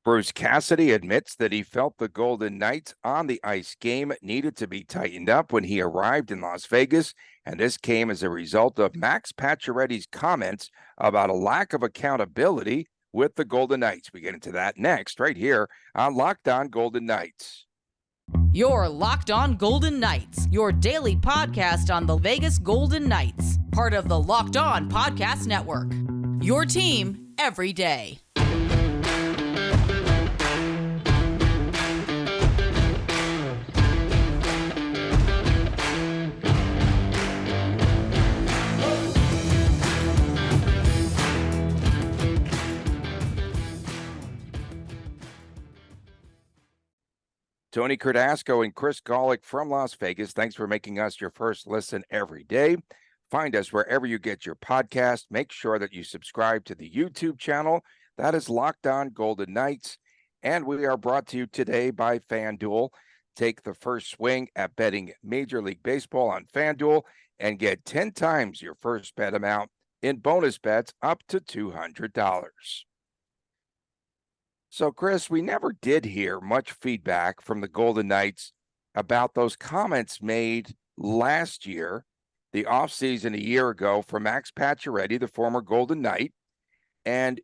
Bruce Cassidy admits that he felt the Golden Knights on the ice game needed to be tightened up when he arrived in Las Vegas, and this came as a result of Max Pacioretty's comments about a lack of accountability with the Golden Knights. We get into that next, right here on Locked On Golden Knights. Your Locked On Golden Knights, your daily podcast on the Vegas Golden Knights, part of the Locked On Podcast Network. Your team every day. Tony Cardasco and Chris Golick from Las Vegas. Thanks for making us your first listen every day. Find us wherever you get your podcast. Make sure that you subscribe to the YouTube channel. That is Locked On Golden Knights. And we are brought to you today by FanDuel. Take the first swing at betting Major League Baseball on FanDuel and get 10 times your first bet amount in bonus bets up to $200. So, Chris, we never did hear much feedback from the Golden Knights about those comments made last year, the offseason a year ago, from Max Pacioretty, the former Golden Knight. And,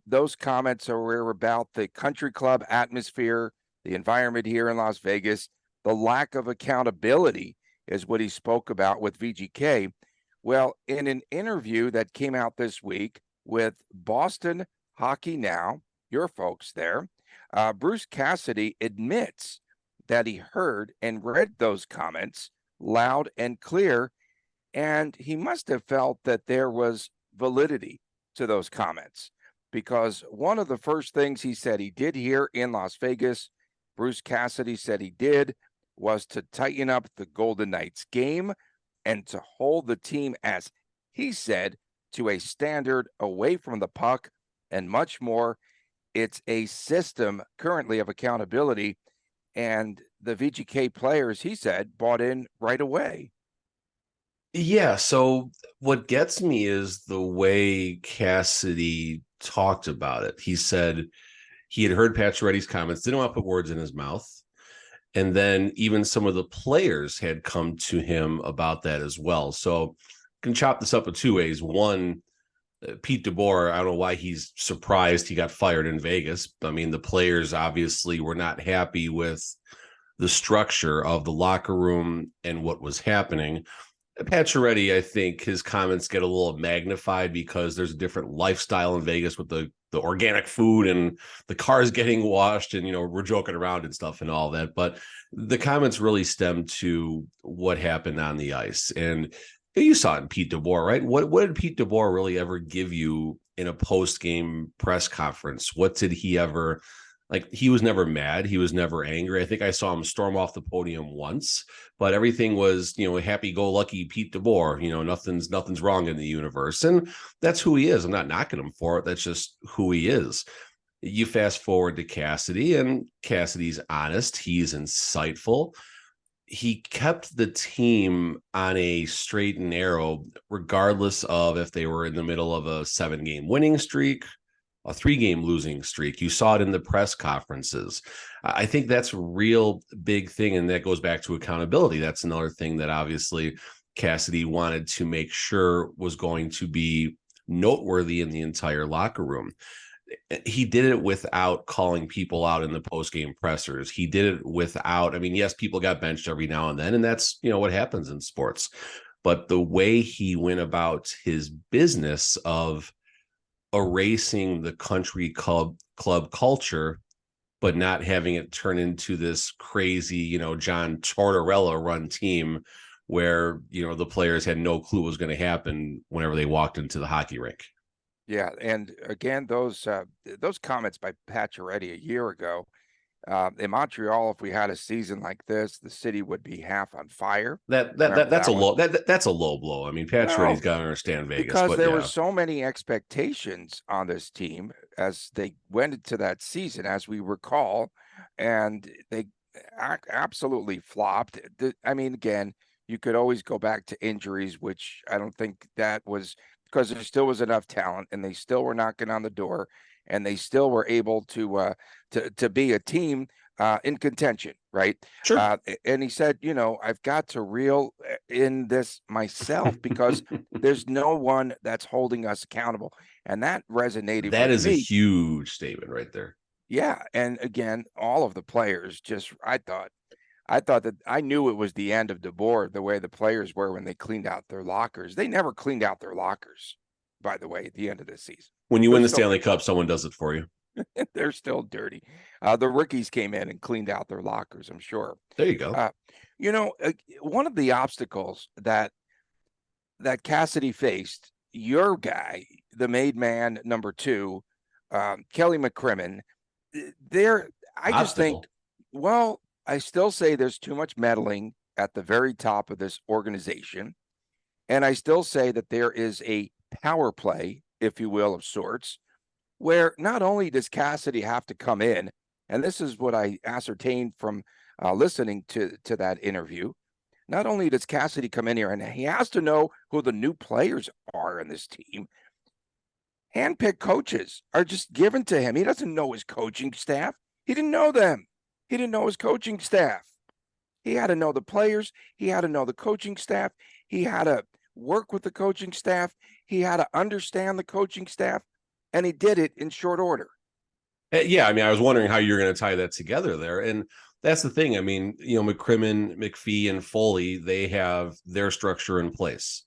those comments were about the country club atmosphere, the environment here in Las Vegas, the lack of accountability is what he spoke about with VGK. Well, in an interview that came out this week with Boston Hockey Now, your folks there, Bruce Cassidy admits that he heard and read those comments loud and clear, and he must have felt that there was validity to those comments, because one of the first things he said he did here in Las Vegas, Bruce Cassidy said he did, was to tighten up the Golden Knights game and to hold the team, as he said, to a standard away from the puck and much more. It's a system currently of accountability, and the VGK players, he said, bought in right away. Yeah, so what gets me is the way Cassidy talked about it. He said he had heard Pacioretty's comments, didn't want to put words in his mouth, and then even some of the players had come to him about that as well. So I can chop this up in two ways. One, Pete DeBoer, I don't know why he's surprised he got fired in Vegas. I mean, the players obviously were not happy with the structure of the locker room and what was happening. Pacioretty, I think his comments get a little magnified because there's a different lifestyle in Vegas with the organic food and the cars getting washed, and we're joking around and stuff and all that. But the comments really stem to what happened on the ice. And you saw it in Pete DeBoer, right? What did Pete DeBoer really ever give you in a post-game press conference? What did he ever, he was never mad. He was never angry. I think I saw him storm off the podium once, but everything was, happy-go-lucky Pete DeBoer. Nothing's wrong in the universe. And that's who he is. I'm not knocking him for it. That's just who he is. You fast forward to Cassidy, and Cassidy's honest. He's insightful. He kept the team on a straight and narrow, regardless of if they were in the middle of a 7-game winning streak, a 3-game losing streak. You saw it in the press conferences. I think that's a real big thing, and that goes back to accountability. That's another thing that obviously Cassidy wanted to make sure was going to be noteworthy in the entire locker room. He did it without calling people out in the post-game pressers. He did it without, yes, people got benched every now and then, and that's, what happens in sports. But the way he went about his business of erasing the country club culture, but not having it turn into this crazy, John Tortorella run team where, the players had no clue what was going to happen whenever they walked into the hockey rink. Yeah, and again, those comments by Pacioretty a year ago, in Montreal, if we had a season like this, the city would be half on fire. That's a low blow. Pacioretty's got to understand Vegas, because there were so many expectations on this team as they went into that season, as we recall, and they absolutely flopped. Again, you could always go back to injuries, which I don't think that was, because there still was enough talent and they still were knocking on the door. and they still were able to be a team in contention, right? Sure. And he said, I've got to reel in this myself because there's no one that's holding us accountable. And that resonated That with is a me. huge statement right there. Yeah. And again, all of the players I thought that I knew it was the end of DeBoer, the way the players were when they cleaned out their lockers. They never cleaned out their lockers, by the way, at the end of the season. When you win the still Stanley Cup, someone does it for you. They're still dirty. The rookies came in and cleaned out their lockers, I'm sure. There you go. One of the obstacles that Cassidy faced, your guy, the made man number 2, Kelly McCrimmon, I just think, well, I still say there's too much meddling at the very top of this organization. And I still say that there is a power play, if you will, of sorts, where not only does Cassidy have to come in, and this is what I ascertained from listening to that interview, not only does Cassidy come in here and he has to know who the new players are in this team, handpicked coaches are just given to him. He doesn't know his coaching staff. He didn't know them. He didn't know his coaching staff. He had to know the players. He had to know the coaching staff. He had to work with the coaching staff. He had to understand the coaching staff. And he did it in short order. Yeah, I mean, I was wondering how you're going to tie that together there. And that's the thing. I mean, McCrimmon, McPhee, and Foley, they have their structure in place,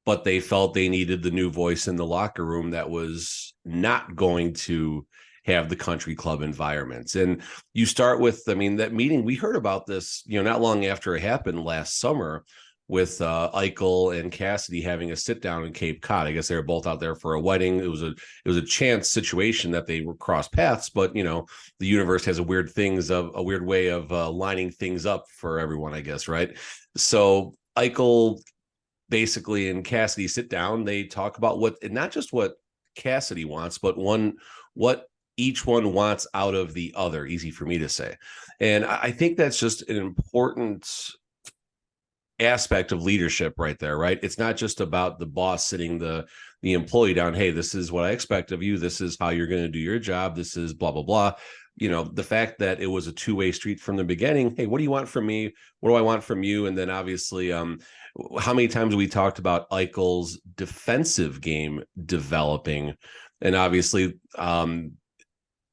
but they felt they needed the new voice in the locker room that was not going to have the country club environments. And you start with, that meeting, we heard about this, not long after it happened last summer, with Eichel and Cassidy having a sit down in Cape Cod. I guess they were both out there for a wedding. It was a chance situation that they were cross paths, but the universe has a weird way of lining things up for everyone, I guess, right? So Eichel basically and Cassidy sit down. They talk about not just what Cassidy wants, but what each one wants out of the other. Easy for me to say. And I think that's just an important aspect of leadership right there, right? It's not just about the boss sitting the employee down. Hey, this is what I expect of you. This is how you're going to do your job. This is blah, blah, blah. The fact that it was a two-way street from the beginning. Hey, what do you want from me? What do I want from you? And then obviously, how many times we talked about Eichel's defensive game developing, and obviously,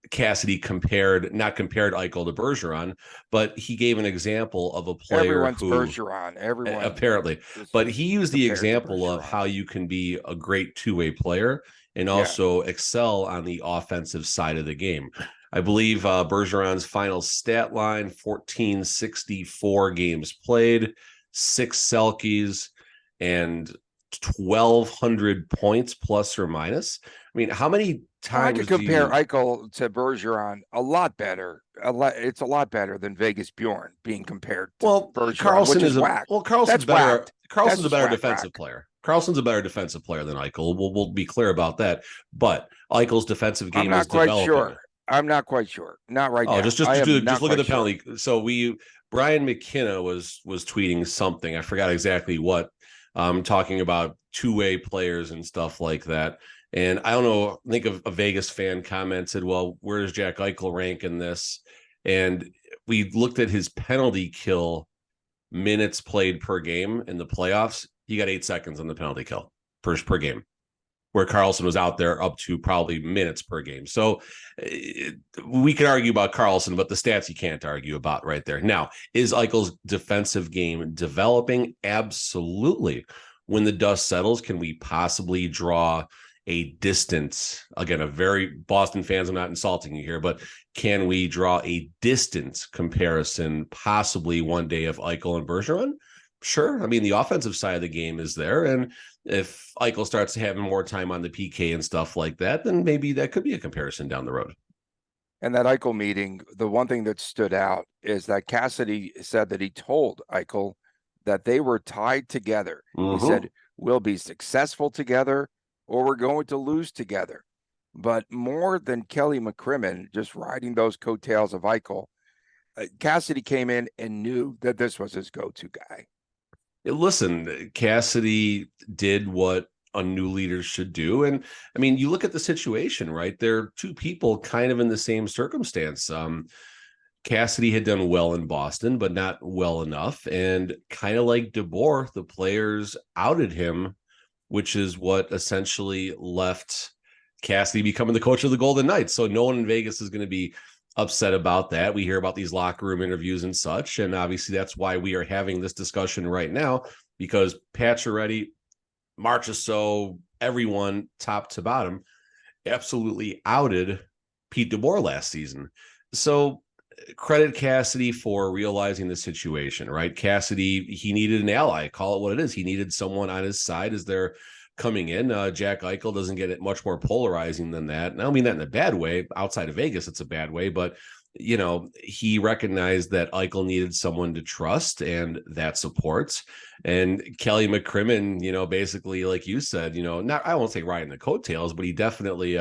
Cassidy not compared Eichel to Bergeron, but he gave an example of a player Everyone's Bergeron. Everyone apparently, but he used the example of how you can be a great two-way player and also excel on the offensive side of the game. I believe Bergeron's final stat line, 1464 games played, 6 Selkies, and 1,200 points plus or minus. I mean, how many times I could compare Eichel to Bergeron a lot better. It's a lot better than Vegas Bjorn being compared to Bergeron. Carlson is whack. Carlson's better. Whacked. Carlson's a better defensive player. Carlson's a better defensive player than Eichel. We'll be clear about that. But Eichel's defensive game is developing. Sure. I'm not quite sure. Not right now. Just look at the penalty. Sure. So Brian McKenna was tweeting something. I forgot exactly what. Talking about two-way players and stuff like that. And I don't know, I think a Vegas fan commented, well, where does Jack Eichel rank in this? And we looked at his penalty kill minutes played per game in the playoffs. He got 8 seconds on the penalty kill per game, where Carlson was out there up to probably minutes per game. So we can argue about Carlson, but the stats you can't argue about right there. Now, is Eichel's defensive game developing? Absolutely. When the dust settles, can we possibly draw a distance? Again, a very Boston fans, I'm not insulting you here, but can we draw a distance comparison possibly one day of Eichel and Bergeron? Sure. I mean, the offensive side of the game is there. And if Eichel starts having more time on the PK and stuff like that, then maybe that could be a comparison down the road. And that Eichel meeting, the one thing that stood out is that Cassidy said that he told Eichel that they were tied together. Mm-hmm. He said, we'll be successful together or we're going to lose together. But more than Kelly McCrimmon just riding those coattails of Eichel, Cassidy came in and knew that this was his go-to guy. Listen, Cassidy did what new leaders should do. And I mean, you look at the situation, right? There are two people kind of in the same circumstance. Cassidy had done well in Boston, but not well enough. And kind of like DeBoer, the players outed him, which is what essentially left Cassidy becoming the coach of the Golden Knights. So no one in Vegas is going to be upset about that. We hear about these locker room interviews and such. And obviously that's why we are having this discussion right now, because Pacioretty, Marchessault, everyone top to bottom absolutely outed Pete DeBoer last season. So credit Cassidy for realizing the situation, right? Cassidy, he needed an ally, call it what it is. He needed someone on his side as they're coming in. Jack Eichel doesn't get it much more polarizing than that. And I don't mean that in a bad way. Outside of Vegas, it's a bad way, but he recognized that Eichel needed someone to trust and that supports. And Kelly McCrimmon, basically, like you said, not, I won't say riding the coattails, but he definitely,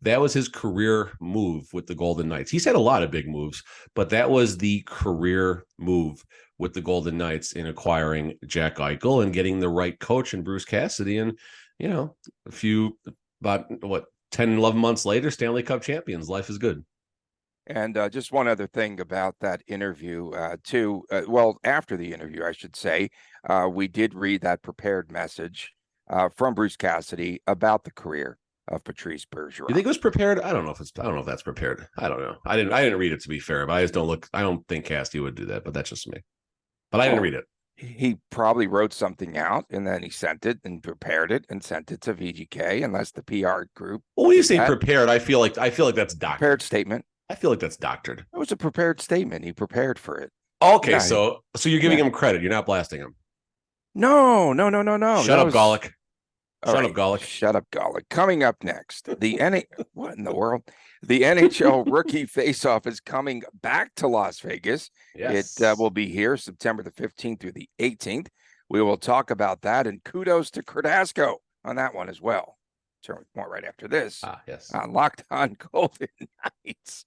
that was his career move with the Golden Knights. He's had a lot of big moves, but that was the career move with the Golden Knights in acquiring Jack Eichel and getting the right coach in Bruce Cassidy. And, about 10, 11 months later, Stanley Cup champions. Life is good. And just one other thing about that interview, too. Well, after the interview, I should say, we did read that prepared message from Bruce Cassidy about the career of Patrice Bergeron. You think it was prepared? I don't know if that's prepared. I don't know. I didn't read it, to be fair, but I don't think Cassidy would do that, but that's just me. But I didn't read it. He probably wrote something out and then he sent it and prepared it and sent it to VGK, unless the PR group. Well, when you say prepared, I feel like that's doctored. Prepared statement. I feel like that's doctored. It was a prepared statement. He prepared for it. Okay, so you're giving him credit. You're not blasting him. No. Shut up, Golick. Shut up, Golick. Coming up next, what in the world? The NHL Rookie Faceoff is coming back to Las Vegas. Yes. It will be here September the 15th through the 18th. We will talk about that, and kudos to Cardasco on that one as well. Turn more right after this. Yes. On Locked On Golden Knights.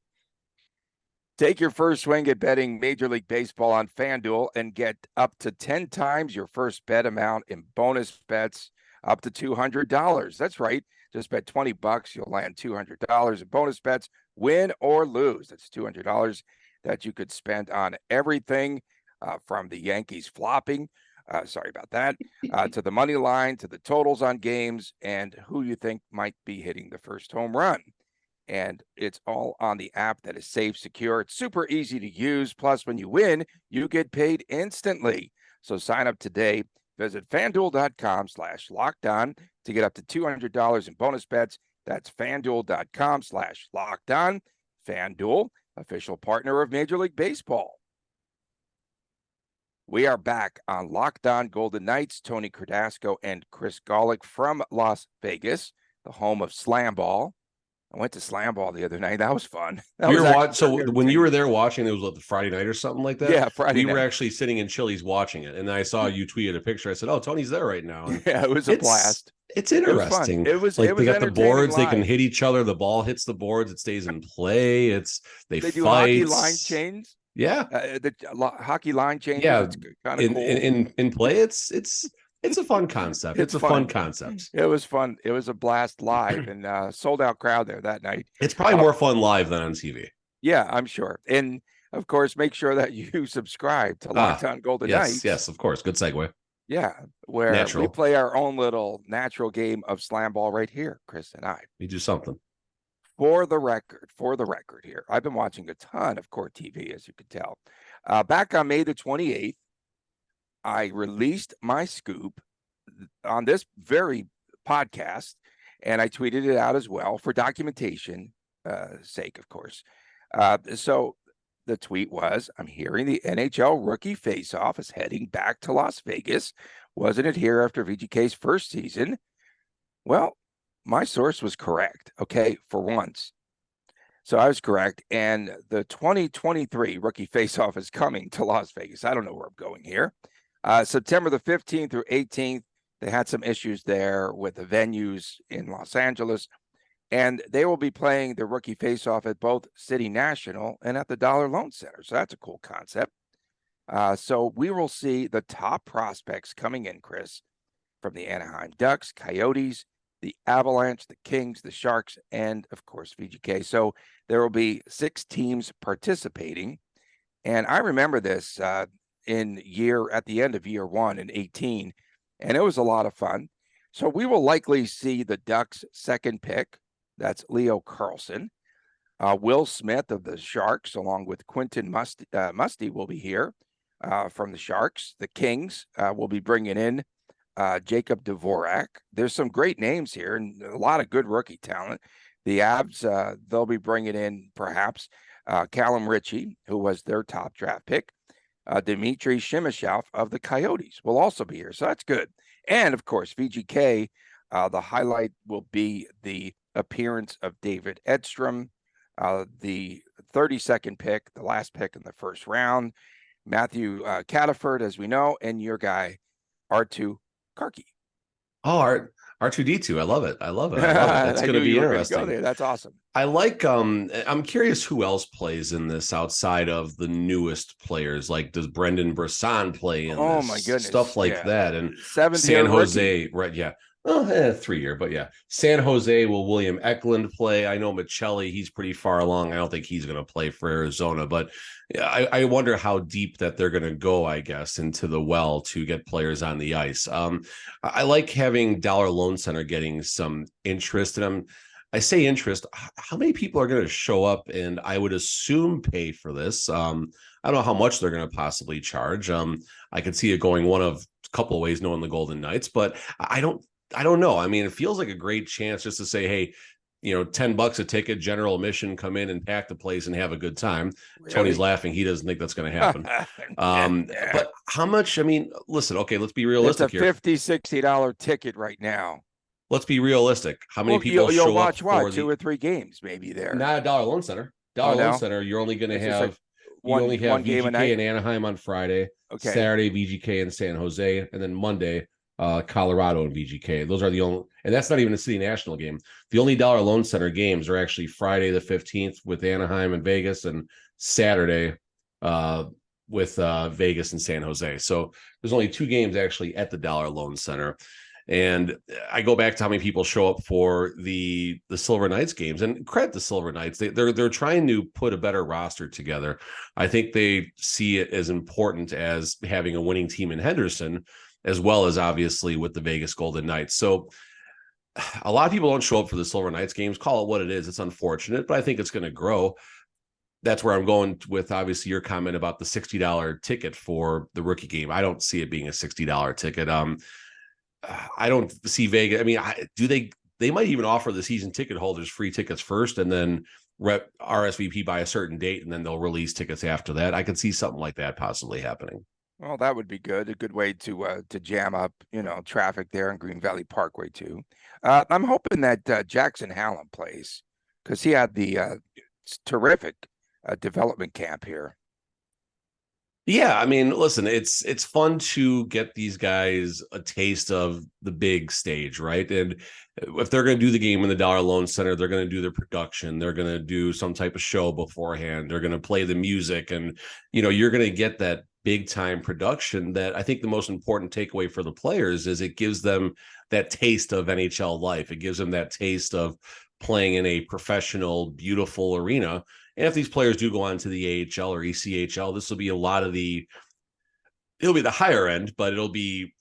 Take your first swing at betting Major League Baseball on FanDuel and get up to 10 times your first bet amount in bonus bets up to $200. That's right. Just bet $20. You'll land $200 in bonus bets, win or lose. That's $200 that you could spend on everything from the Yankees flopping. Sorry about that. To the money line, to the totals on games, and who you think might be hitting the first home run. And it's all on the app that is safe, secure. It's super easy to use. Plus, when you win, you get paid instantly. So sign up today. Visit FanDuel.com/LockedOn to get up to $200 in bonus bets. That's FanDuel.com/LockedOn. FanDuel, official partner of Major League Baseball. We are back on Locked On Golden Knights. Tony Cardasco and Chris Golick from Las Vegas, the home of Slam Ball. I went to Slam Ball the other night. That was fun. When you were there watching, it was the Friday night or something like that? Yeah, Friday night. We were actually sitting in Chili's watching it, and I saw you tweeted a picture. I said, "Oh, Tony's there right now." And yeah, it was a blast. It's interesting. It was like it they was got the boards. live. They can hit each other. The ball hits the boards. It stays in play. They do fight. hockey line chains. Yeah, the hockey line changes. Yeah, it's kind of cool. In play, it's a fun concept. It's a fun concept. It was fun. It was a blast live and sold out crowd there that night. It's probably more fun live than on TV. Yeah, I'm sure. And of course, make sure that you subscribe to Locked On Golden Knights. Yes, of course. Good segue. Yeah, where we play our own little natural game of Slam Ball right here, Chris and I. We do something. For the record here, I've been watching a ton of Court TV, as you can tell. Back on May the 28th, I released my scoop on this very podcast, and I tweeted it out as well for documentation sake, of course. So the tweet was, I'm hearing the NHL Rookie Faceoff is heading back to Las Vegas. Wasn't it here after VGK's first season? Well, my source was correct, okay, for once. So I was correct, and the 2023 Rookie Faceoff is coming to Las Vegas. I don't know where I'm going here. September the 15th through 18th, they had some issues there with the venues in Los Angeles, and they will be playing the Rookie Faceoff at both City National and at the Dollar Loan Center. So that's a cool concept. So we will see the top prospects coming in, Chris, from the Anaheim Ducks, Coyotes, the Avalanche, the Kings, the Sharks, and of course VGK. So there will be 6 teams participating. And I remember this at the end of year 1 in 18, and it was a lot of fun. So we will likely see the Ducks' second pick. That's Leo Carlson. Will Smith of the Sharks, along with Quentin Musty will be here from the Sharks. The Kings will be bringing in Jacob Dvorak. There's some great names here and a lot of good rookie talent. The Avs, they'll be bringing in perhaps Callum Ritchie, who was their top draft pick. Dmitry Shimashov of the Coyotes will also be here. So that's good. And of course, VGK, the highlight will be the appearance of David Edstrom, the 32nd pick, the last pick in the first round, Matthew Cataford, as we know, and your guy, R2 Karki. Oh, R2D2. I love it. That's going to be interesting. That's awesome. I like, I'm curious who else plays in this outside of the newest players. Like, does Brendan Brisson play in this? My goodness. Stuff like that. And San Jose, right? Yeah. 3 year, but yeah. San Jose, will William Eklund play? I know Michelli, he's pretty far along. I don't think he's going to play for Arizona, but I wonder how deep that they're going to go, I guess, into the well to get players on the ice. I like having Dollar Loan Center getting some interest, and I say interest. How many people are going to show up and I would assume pay for this? I don't know how much they're going to possibly charge. I could see it going one of a couple of ways, knowing the Golden Knights, but I don't know. I mean, it feels like a great chance just to say, hey, $10 a ticket, general admission, come in and pack the place and have a good time. Really? Tony's laughing. He doesn't think that's going to happen. But how much? I mean, listen, okay, let's be realistic here. It's a $50, $60 ticket right now. Let's be realistic. How many people show watch up for 2 or 3 games maybe there? Not a Dollar Loan Center. Loan Center, you're only going to have one game VGK in Anaheim on Friday, okay. Saturday VGK in San Jose, and then Monday Colorado and VGK. Those are the only, and that's not even a City National game. The only Dollar Loan Center games are actually Friday the 15th with Anaheim and Vegas, and Saturday with Vegas and San Jose. So there's only 2 games actually at the Dollar Loan Center. And I go back to how many people show up for the Silver Knights games, and credit the Silver Knights. They're trying to put a better roster together. I think they see it as important as having a winning team in Henderson, as well as obviously with the Vegas Golden Knights. So a lot of people don't show up for the Silver Knights games. Call it what it is. It's unfortunate, but I think it's going to grow. That's where I'm going with, obviously, your comment about the $60 ticket for the rookie game. I don't see it being a $60 ticket. I don't see Vegas. I mean, they might even offer the season ticket holders free tickets first and then RSVP by a certain date, and then they'll release tickets after that. I could see something like that possibly happening. Well, that would be good. A good way to jam up, traffic there in Green Valley Parkway too. I'm hoping that Jackson Hallam plays because he had the terrific development camp here. Yeah, I mean, listen, it's fun to get these guys a taste of the big stage, right? And if they're going to do the game in the Dollar Loan Center, they're going to do their production. They're going to do some type of show beforehand. They're going to play the music, and you're going to get that big time production. That I think the most important takeaway for the players is it gives them that taste of NHL life. It gives them that taste of playing in a professional, beautiful arena. And if these players do go on to the AHL or ECHL, this will be it'll be the higher end, but it'll be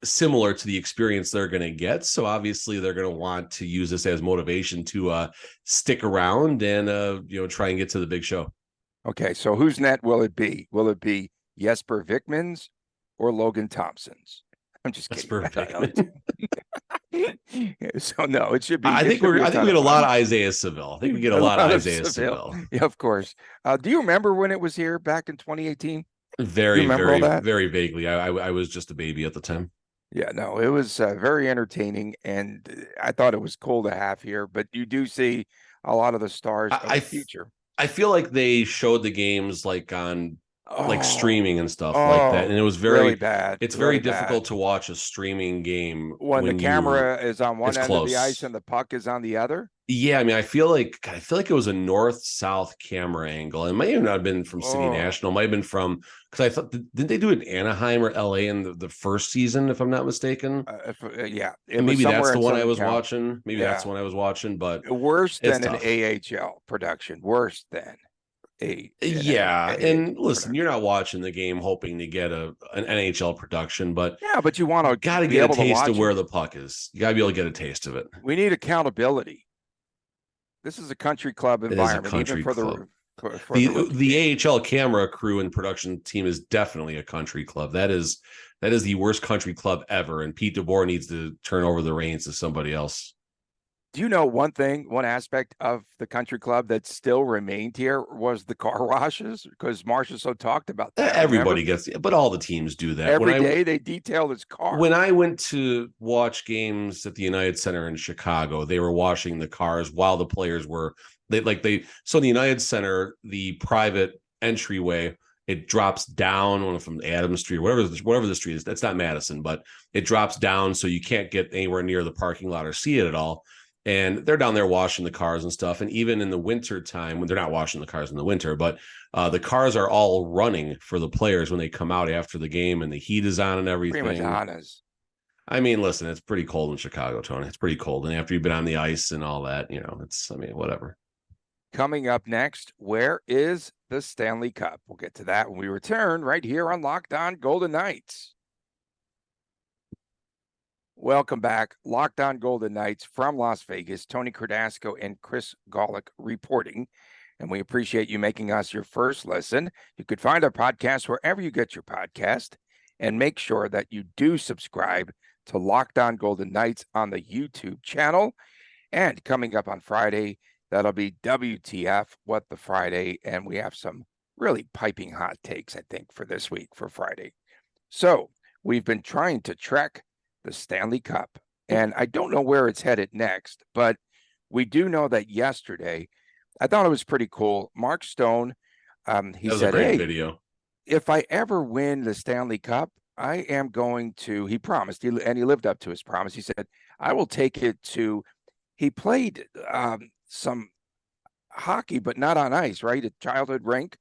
similar to the experience they're going to get. So obviously they're going to want to use this as motivation to stick around and, try and get to the big show. Okay. So whose net will it be? Will it be Jesper Vikman's or Logan Thompson's? I'm just kidding. So no, it should be. I think we get a lot of Isaiah Seville. I think we get a lot of Isaiah Seville. Yeah, of course. Do you remember when it was here back in 2018? Very vaguely. I was just a baby at the time. Yeah, no, it was very entertaining, and I thought it was cool to have here. But you do see a lot of the stars of the future. I feel like they showed the games like on like streaming and stuff like that. Oh, And it was really bad. it's very Really difficult bad. to watch a streaming game When the camera is on one it's end of the ice close. and the puck is on the other. Yeah, I mean, I feel like it was a north-south camera angle. It might even not have been from City Oh, National. It might have been from because I thought didn't they do it in Anaheim or LA in the first season, if I'm not mistaken? yeah, it And was maybe that's somewhere the in one I Southern was Cal. watching. Maybe that's Yeah, the one I was watching, but worse it's than an tough. AHL production. Worse than an Yeah, and AHL listen, you're production. not watching the game hoping to get an NHL production, but Yeah, but you want you to got to be get a able to taste of watch it. where the puck is. You got to be able to get a taste of it. We need accountability. This is a country club It is a environment, even country for club. the for the rookie The game. AHL camera crew and production team is definitely a country club. That is the worst country club ever, and Pete DeBoer needs to turn over the reins to somebody else. Do you know one aspect of the country club that still remained here was the car washes? Because Marcia so talked about that. Remember, Everybody gets, but all the teams do that. every day they detailed his car. When I went to watch games at the United Center in Chicago, they were washing the cars while the players were so in the United Center, the private entryway, it drops down from Adams Street, whatever the street is. That's not Madison, but it drops down so you can't get anywhere near the parking lot or see it at all. And they're down there washing the cars and stuff. And even in the winter time, when they're not washing the cars in the winter, but the cars are all running for the players when they come out after the game and the heat is on and Prima everything. donnas. I mean, listen, it's pretty cold in Chicago, Tony. It's pretty cold. And after you've been on the ice and all that, whatever. Coming up next, where is the Stanley Cup? We'll get to that when we return right here on Locked On Golden Knights. Welcome back. Locked On Golden Knights from Las Vegas. Tony Cardasco and Chris Golick reporting. And we appreciate you making us your first listen. You could find our podcast wherever you get your podcast. And make sure that you do subscribe to Locked On Golden Knights on the YouTube channel. And coming up on Friday, that'll be WTF, What the Friday. And we have some really piping hot takes, I think, for this week, for Friday. So we've been trying to trek the Stanley Cup, and I don't know where it's headed next, but we do know that yesterday, I thought it was pretty cool. Mark Stone, he said, Great hey, video. If I ever win the Stanley Cup, I am going to, he promised, and he lived up to his promise. He said, I will take it to, he played some hockey, but not on ice, right? At childhood rink.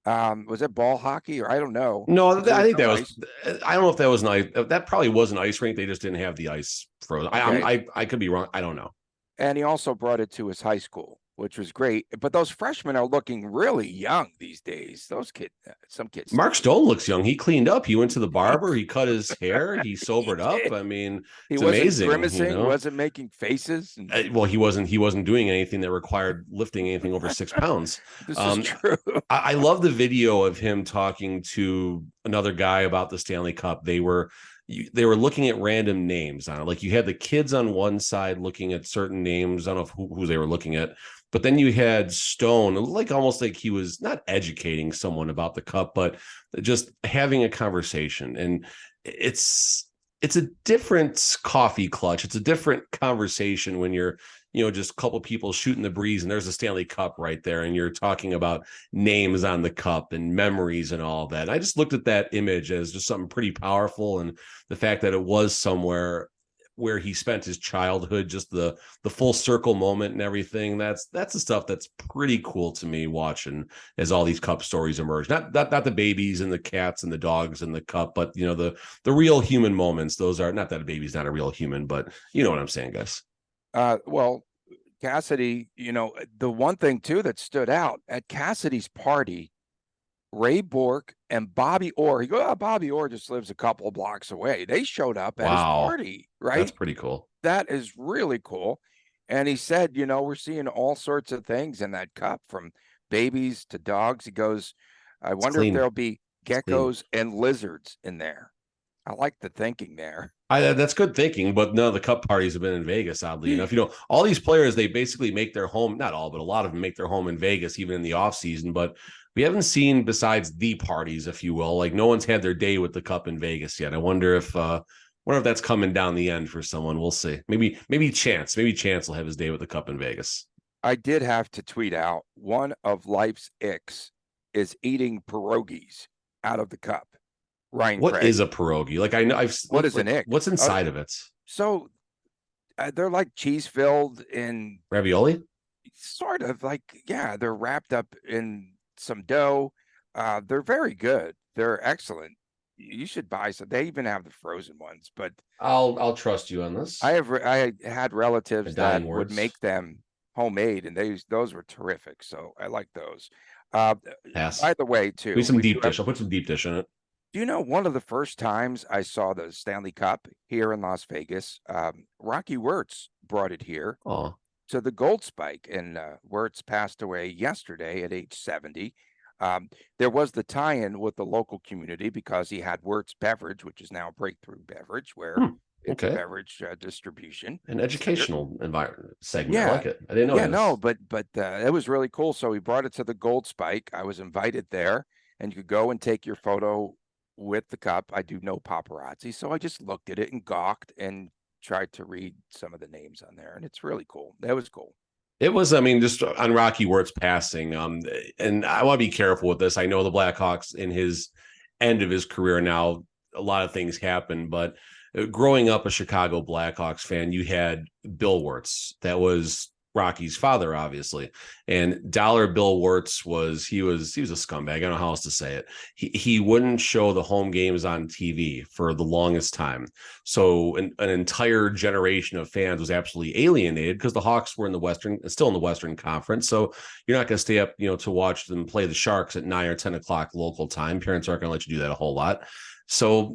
Was it ball hockey or I don't know. No, I think that was, I don't know if that was an ice. That probably was an ice rink. They just didn't have the ice frozen. Okay. I could be wrong. I don't know. And he also brought it to his high school, which was great. But those freshmen are looking really young these days. Those kids, some kids. Mark Stone looks young. He cleaned up. He went to the barber. He cut his hair. He sobered up. I mean, he it's wasn't amazing. grimacing, wasn't making faces. Well, he wasn't doing anything that required lifting anything over 6 pounds. This is true. I love the video of him talking to another guy about the Stanley Cup. They were looking at random names on it. Like you had the kids on one side looking at certain names. I don't know who they were looking at, but then you had Stone, like almost like he was not educating someone about the cup, but just having a conversation. And it's a different coffee clutch. It's a different conversation when you're, just a couple people shooting the breeze and there's a Stanley Cup right there. And you're talking about names on the cup and memories and all that. I just looked at that image as just something pretty powerful. And the fact that it was somewhere where he spent his childhood, just the full circle moment and everything. That's the stuff that's pretty cool to me watching as all these cup stories emerge. Not the babies and the cats and the dogs and the cup, but the real human moments. Those are not that a baby's not a real human, but you know what I'm saying, guys. Well, Cassidy, the one thing too that stood out at Cassidy's party, Ray Bourque and Bobby Orr. He goes, Bobby Orr just lives a couple of blocks away. They showed up at his party, right? That's pretty cool. That is really cool. And he said, we're seeing all sorts of things in that cup, from babies to dogs. He goes, I wonder if there'll be geckos and lizards in there. I like the thinking there. That's good thinking, but none of the cup parties have been in Vegas, oddly enough. All these players, they basically make their home, not all, but a lot of them make their home in Vegas, even in the off season. But we haven't seen, besides the parties, if you will, like no one's had their day with the cup in Vegas yet. I wonder if that's coming down the end for someone. We'll see. Maybe Chance will have his day with the cup in Vegas. I did have to tweet out one of life's icks is eating pierogies out of the cup. Ryan What Craig. is a pierogi? Like I know What is an ick? What's inside of it? So they're like cheese filled in Ravioli? sort of like, yeah, they're wrapped up in some dough. They're very good. They're excellent. You should buy some. They even have the frozen ones, but I'll trust you on this. I had relatives that Dying would words. make them homemade, and those were terrific. So I like those. Pass. By the way, too, Maybe some deep dish. I'll put some deep dish in it. do you know one of the first times I saw the Stanley Cup here in Las Vegas? Rocky Wirtz brought it here Oh, to the Gold Spike, and Wirtz passed away yesterday at age 70. There was the tie-in with the local community because he had Wirtz Beverage, which is now Breakthrough Beverage, where it's a beverage distribution. An educational environment segment. Yeah. I like it. I didn't know. Yeah, no, but it was really cool. So he brought it to the Gold Spike. I was invited there, and you could go and take your photo with the cup. I do no paparazzi, so I just looked at it and gawked and tried to read some of the names on there, and it's really cool. That was cool. It was, I mean, just on Rocky Wirtz passing, and I want to be careful with this. I know the Blackhawks in his end of his career now, a lot of things happen, but growing up a Chicago Blackhawks fan, you had Bill Wirtz. That was Rocky's father, obviously. And Dollar Bill Wirtz was a scumbag. I don't know how else to say it. He wouldn't show the home games on TV for the longest time. So an entire generation of fans was absolutely alienated because the Hawks were still in the Western Conference. So you're not going to stay up, to watch them play the Sharks at 9 or 10 o'clock local time. Parents aren't going to let you do that a whole lot. So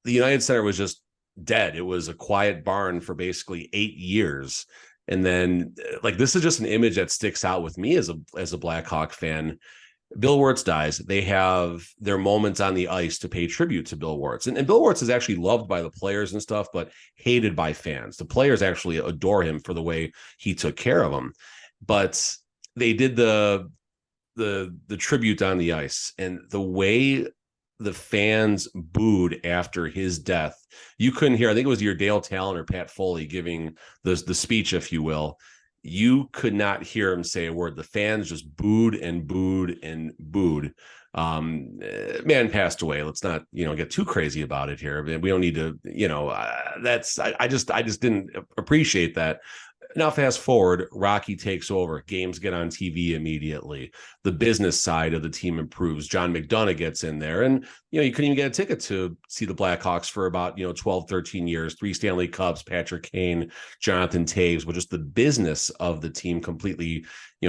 the United Center was just dead. It was a quiet barn for basically 8 years. And then, like, this is just an image that sticks out with me as a Blackhawk fan. Bill Wirtz dies. They have their moments on the ice to pay tribute to Bill Wirtz. And Bill Wirtz is actually loved by the players and stuff, but hated by fans. The players actually adore him for the way he took care of them. But they did the tribute on the ice, and the way the fans booed after his death. You couldn't hear, I think it was your Dale Talon or Pat Foley giving the speech, if you will. You could not hear him say a word. The fans just booed and booed and booed. Man passed away. Let's not, get too crazy about it here. We don't need to, I just didn't appreciate that. Now, fast forward, Rocky takes over. Games get on TV immediately. The business side of the team improves. John McDonough gets in there. And, you couldn't even get a ticket to see the Blackhawks for about, 12, 13 years, 3 Stanley Cups, Patrick Kane, Jonathan Toews, but just the business of the team completely,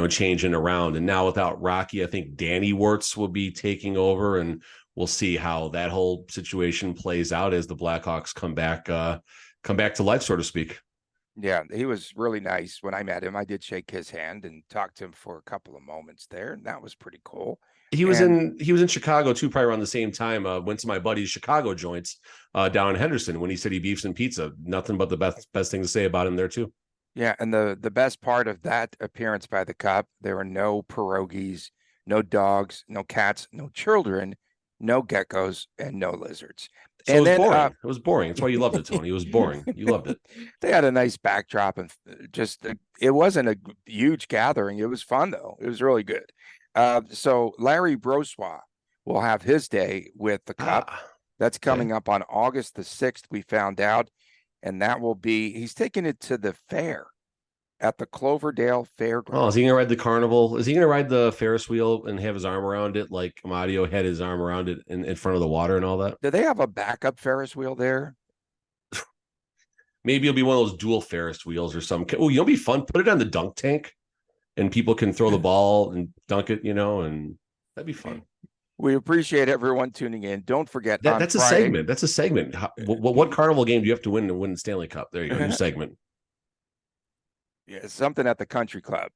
changing around. And now without Rocky, I think Danny Wirtz will be taking over, and we'll see how that whole situation plays out as the Blackhawks come back to life, so to speak. Yeah, he was really nice. When I met him, I did shake his hand and talk to him for a couple of moments there, and that was pretty cool. He was in Chicago too, probably around the same time. Went to my buddy's Chicago joints down in Henderson when he said he beefs and pizza. Nothing but the best thing to say about him there too. Yeah, and the best part of that appearance by the Cup, there were no pierogies, no dogs, no cats, no children, no geckos, and no lizards. So it was boring. It was boring. That's why you loved it, Tony. It was boring. You loved it. They had a nice backdrop, and it wasn't a huge gathering. It was fun, though. It was really good. So Larry Brossoit will have his day with the Cup. That's coming up on August the 6th, we found out. And that will be, he's taking it to the fair at the Cloverdale Fairgrounds. Oh, is he going to ride the carnival? Is he going to ride the Ferris wheel and have his arm around it like Amadio had his arm around it in front of the water and all that? Do they have a backup Ferris wheel there? Maybe it'll be one of those dual Ferris wheels or something. Oh, it'll be fun. Put it on the dunk tank and people can throw the ball and dunk it, and that'd be fun. We appreciate everyone tuning in. Don't forget that's Friday, a segment. That's a segment. What carnival game do you have to win the Stanley Cup? There you go. New segment. Yeah, something at the country club.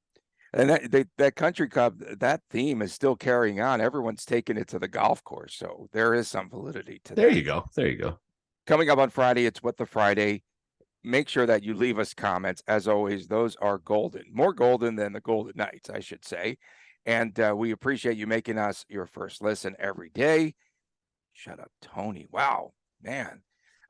And that country club, that theme is still carrying on. Everyone's taking it to the golf course. So there is some validity to that. There you go. There you go. Coming up on Friday, it's What the Friday. Make sure that you leave us comments. As always, those are golden. More golden than the Golden Knights, I should say. And we appreciate you making us your first listen every day. Shut up, Tony. Wow, man.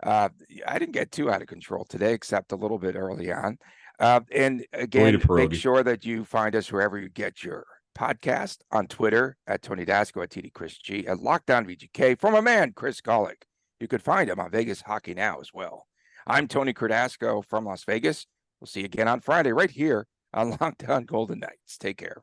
I didn't get too out of control today, except a little bit early on. And again, make sure that you find us wherever you get your Podcast on Twitter at Tony Dasco, at TD Chris G, at Locked On VGK. For my man, Chris Golick. You could find him on Vegas Hockey Now as well. I'm Tony Cardasco from Las Vegas. We'll see you again on Friday right here on Locked On Golden Knights. Take care.